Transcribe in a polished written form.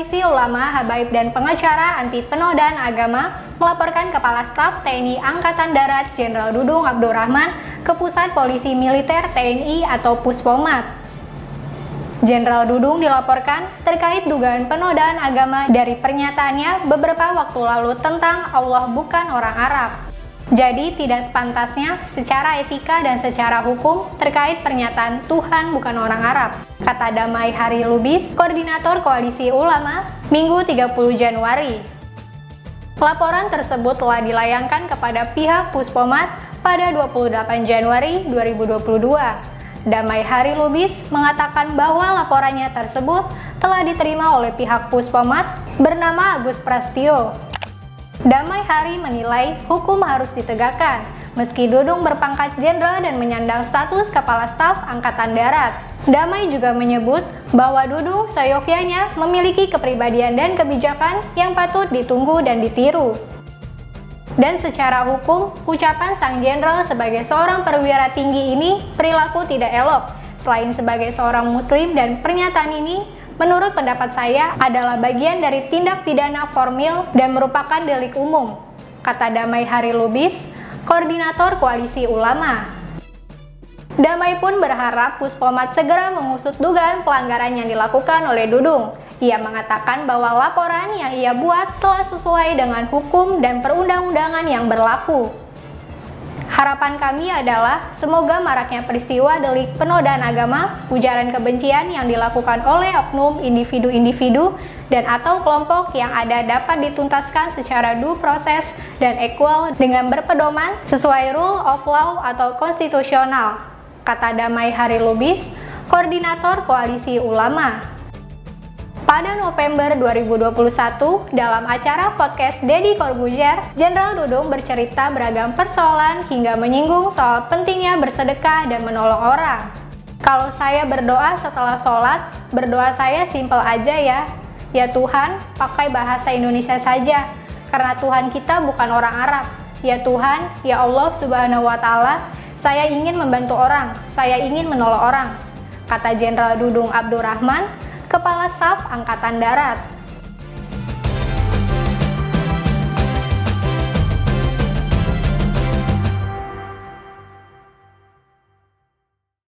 Koalisi Ulama Habaib dan Pengacara Anti Penodaan Agama melaporkan Kepala Staf TNI Angkatan Darat Jenderal Dudung Abdurrahman ke Pusat Polisi Militer TNI atau Puspomat. Jenderal Dudung dilaporkan terkait dugaan penodaan agama dari pernyataannya beberapa waktu lalu tentang Allah bukan orang Arab. Jadi tidak sepantasnya secara etika dan secara hukum terkait pernyataan Tuhan bukan orang Arab, kata Damai Hari Lubis, Koordinator Koalisi Ulama, Minggu 30 Januari. Laporan tersebut telah dilayangkan kepada pihak Puspomat pada 28 Januari 2022. Damai Hari Lubis mengatakan bahwa laporannya tersebut telah diterima oleh pihak Puspomat bernama Agus Prastio. Damai Hari menilai hukum harus ditegakkan, meski Dudung berpangkat jenderal dan menyandang status Kepala Staf Angkatan Darat. Damai juga menyebut bahwa Dudung seyogyanya memiliki kepribadian dan kebijakan yang patut ditunggu dan ditiru. Dan secara hukum, ucapan sang jenderal sebagai seorang perwira tinggi ini perilaku tidak elok. Selain sebagai seorang muslim dan pernyataan ini, menurut pendapat saya adalah bagian dari tindak pidana formil dan merupakan delik umum, kata Damai Hari Lubis, Koordinator Koalisi Ulama. Damai pun berharap Puspomat segera mengusut dugaan pelanggaran yang dilakukan oleh Dudung. Ia mengatakan bahwa laporan yang ia buat telah sesuai dengan hukum dan perundang-undangan yang berlaku. Harapan kami adalah semoga maraknya peristiwa delik penodaan agama, ujaran kebencian yang dilakukan oleh oknum individu-individu dan atau kelompok yang ada dapat dituntaskan secara due process dan equal dengan berpedoman sesuai rule of law atau konstitusional, kata Damai Hari Lubis, Koordinator Koalisi Ulama. Pada November 2021, dalam acara podcast Deddy Corbuzier, Jenderal Dudung bercerita beragam persoalan hingga menyinggung soal pentingnya bersedekah dan menolong orang. Kalau saya berdoa setelah sholat, berdoa saya simpel aja ya. Ya Tuhan, pakai bahasa Indonesia saja, karena Tuhan kita bukan orang Arab. Ya Tuhan, ya Allah Subhanahu wa Ta'ala, saya ingin membantu orang, saya ingin menolong orang, kata Jenderal Dudung Abdurrahman, Kepala Staf Angkatan Darat.